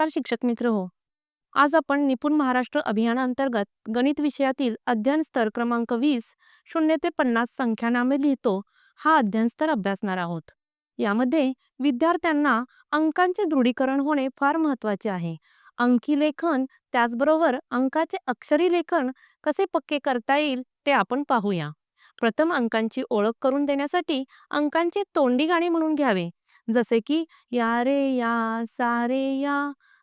नमस्कार शिक्षक मित्र हो. आज आपण निपुण महाराष्ट्र अभियानांतर्गत गणित विषयातील अध्ययन स्तर क्रमांक 20 0 ते 50 संख्यानामे लिहितो हा अध्ययन स्तर अभ्यासणार आहोत. यामध्ये विद्यार्थ्यांना अंकांचे दृढीकरण होणे फार महत्वाचे आहे. अंकी लेखन त्याचबरोबर अंकाचे अक्षरी लेखन कसे पक्के करता येईल ते आपण पाहूया. प्रथम अंकांची ओळख करून देण्यासाठी अंकांची तोंडी गाणी म्हणून घ्यावे. जसे की या रे या सारे या,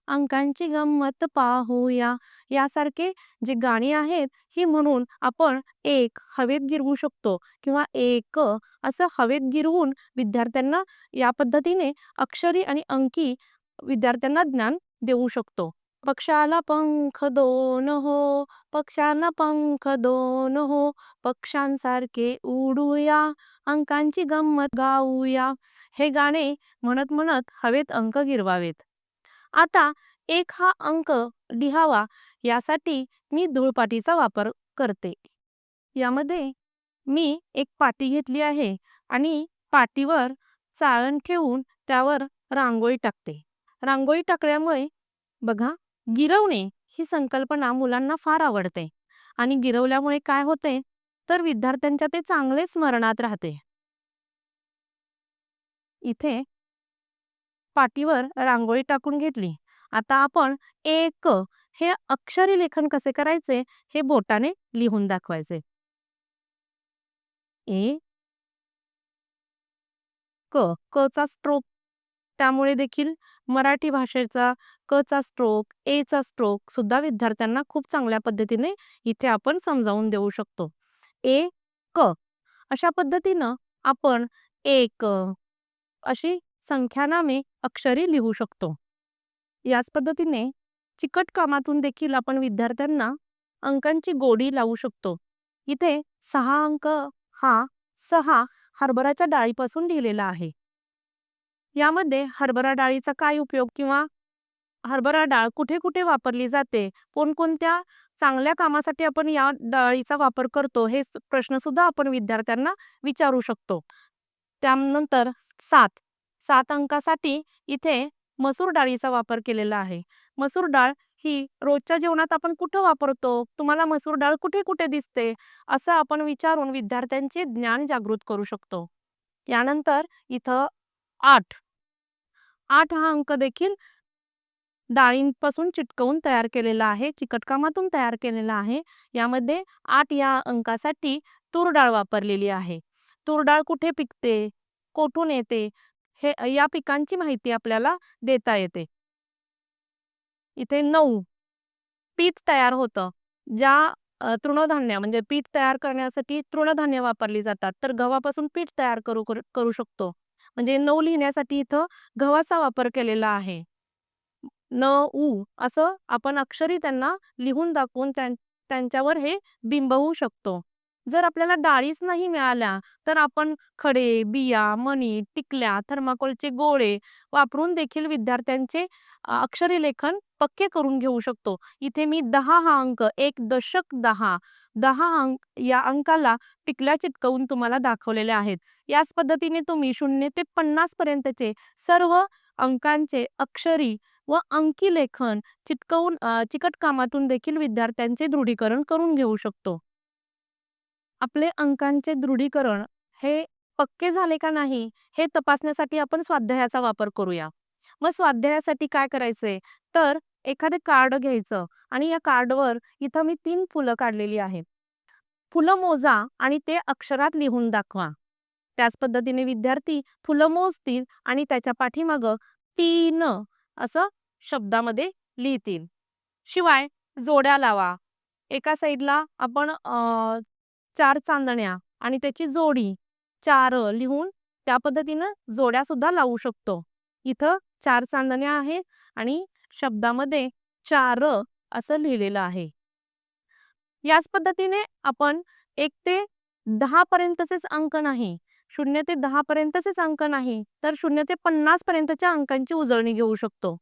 अंकांची गंमत पाहूया, यासारखे जे गाणी आहेत ही म्हणून आपण एक हवेत गिरवू शकतो किंवा एक असं हवेत गिरवून विद्यार्थ्यांना या पद्धतीने अक्षरी आणि अंकी विद्यार्थ्यांना ज्ञान देऊ शकतो. पक्षाला पंख दोन हो, पक्षांना पंख दोन हो, पक्ष्यांसारखे उडूया, अंकांची गंमत गाऊया. हे गाणे म्हणत म्हणत हवेत अंक गिरवावेत. आता एक हा अंक लिहावा यासाठी मी धूळपाटीचा वापर करते. यामध्ये मी एक पाटी घेतली आहे आणि पाटीवर चाळण ठेवून त्यावर रांगोळी टाकते. रांगोळी टाकल्यामुळे बघा, गिरवणे ही संकल्पना मुलांना फार आवडते आणि गिरवल्यामुळे काय होते तर विद्यार्थ्यांच्या ते चांगले स्मरणात राहते. इथे पाटीवर रांगोळी टाकून घेतली. आता आपण एक हे अक्षरी लेखन कसे करायचे हे बोटाने लिहून दाखवायचे. ए क, क चा स्ट्रोक, त्यामुळे देखील मराठी भाषेचा क चा स्ट्रोक, ए चा स्ट्रोक सुद्धा विद्यार्थ्यांना खूप चांगल्या पद्धतीने इथे आपण समजावून देऊ शकतो. ए क अशा पद्धतीनं आपण एक अशी संख्यानामे अक्षरी लिहू शकतो. याच पद्धतीने चिकट कामातून देखील आपण विद्यार्थ्यांना अंकांची गोडी लावू शकतो. इथे 6 अंक हा 6 हरभऱ्याच्या डाळीपासून लिहिलेला आहे. यामध्ये हरभरा डाळीचा काय उपयोग किंवा हरभरा डाळ कुठे कुठे वापरली जाते, कोणकोणत्या चांगल्या कामासाठी आपण या डाळीचा वापर करतो, हे प्रश्न सुद्धा आपण विद्यार्थ्यांना विचारू शकतो. त्यानंतर 7 अंकासाठी इथे मसूर डाळीचा वापर केलेला आहे. मसूर डाळ ही रोजच्या जेवणात आपण कुठं वापरतो, तुम्हाला मसूर डाळ कुठे कुठे दिसते, असं आपण विचारून विद्यार्थ्यांचे ज्ञान जागृत करू शकतो. यानंतर इथं 8 हा अंक देखील डाळींपासून चिटकवून तयार केलेला आहे, चिकटकामातून तयार केलेला आहे. यामध्ये 8 या अंकासाठी तूर डाळ वापरलेली आहे. तूर डाळ कुठे पिकते, कोठून येते, हे या पिकांची माहिती आपल्याला देता येते. इथे 9 पीठ तयार होतं. ज्या तृणधान्य म्हणजे पीठ तयार करण्यासाठी तृणधान्य वापरली जातात, तर गव्हापासून पीठ तयार करू शकतो. म्हणजे 9 लिहिण्यासाठी इथं गव्हाचा वापर केलेला आहे. न उ असं आपण अक्षरी त्यांना लिहून दाखवून त्यांच्यावर हे बिंबवू शकतो. जर आपल्याला डाळीच नाही मिळाल्या तर आपण खडे, बिया, मणी, टिकल्या, थर्माकोलचे गोळे वापरून देखील विद्यार्थ्यांचे अक्षरी लेखन पक्के करून घेऊ शकतो. इथे मी 10 हा अंक, एक दशक 10 अंक या अंकाला टिकल्या चिटकवून तुम्हाला दाखवलेले आहेत. याच पद्धतीने तुम्ही 0 ते 50 पर्यंतचे सर्व अंकांचे अक्षरी व अंकी लेखन चिटकवून चिकट कामातून देखील विद्यार्थ्यांचे दृढीकरण करून घेऊ शकतो. आपले अंकांचे दृढीकरण हे पक्के झाले का नाही हे तपासण्यासाठी आपण स्वाध्यायाचा वापर करूया. मग स्वाध्यायासाठी काय करायचंय तर एखादे कार्ड घ्यायचं आणि या कार्डवर इथं मी 3 फुलं काढलेली आहेत. फुलं मोजा आणि ते अक्षरात लिहून दाखवा. त्याच पद्धतीने विद्यार्थी फुलं मोजतील आणि त्याच्या पाठीमागं 3 असं शब्दामध्ये लिहितील. शिवाय जोड्या लावा. एका साईडला आपण 4 चांदण्या आणि त्याची जोडी 4 लिहून त्या पद्धतीनं जोड्या सुद्धा लावू शकतो. इथं 4 चांदण्या आहेत आणि शब्दामध्ये 4 असं लिहिलेलं आहे. याच पद्धतीने आपण 1 ते 10 पर्यंतचेच अंक नाही, 0 ते 10 पर्यंतचेच अंक नाही, तर 0 ते 50 पर्यंतच्या अंकांची उजळणी घेऊ शकतो.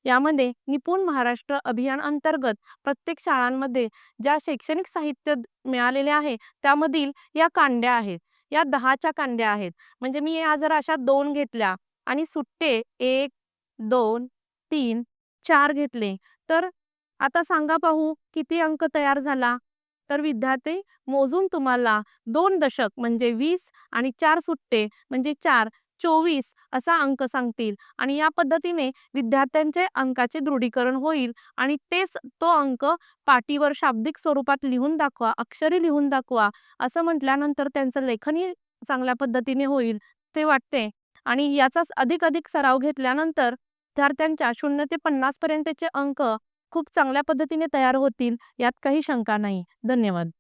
यामध्ये निपुण महाराष्ट्र अभियान अंतर्गत प्रत्येक शाळांमध्ये ज्या शैक्षणिक साहित्य मिळालेले आहे त्यामधील या कांड्या आहेत. या 10च्या कांड्या आहेत. म्हणजे मी या जर अशा 2 घेतल्या आणि सुट्टे 1, 2, 3, 4 घेतले, तर आता सांगा पाहू किती अंक तयार झाला? तर विद्यार्थी मोजून तुम्हाला 2 दशक म्हणजे 20 आणि 4 सुट्टे म्हणजे 4, 24 असा अंक सांगतील आणि या पद्धतीने विद्यार्थ्यांचे अंकाचे दृढीकरण होईल आणि तेच तो अंक पाटीवर शाब्दिक स्वरूपात लिहून दाखवा, अक्षरी लिहून दाखवा, असं म्हटल्यानंतर त्यांचं लेखनही चांगल्या पद्धतीने होईल, ते वाटते. आणि याचाच अधिक सराव घेतल्यानंतर विद्यार्थ्यांच्या 0 ते 50 पर्यंतचे अंक खूप चांगल्या पद्धतीने तयार होतील, यात काही शंका नाही. धन्यवाद.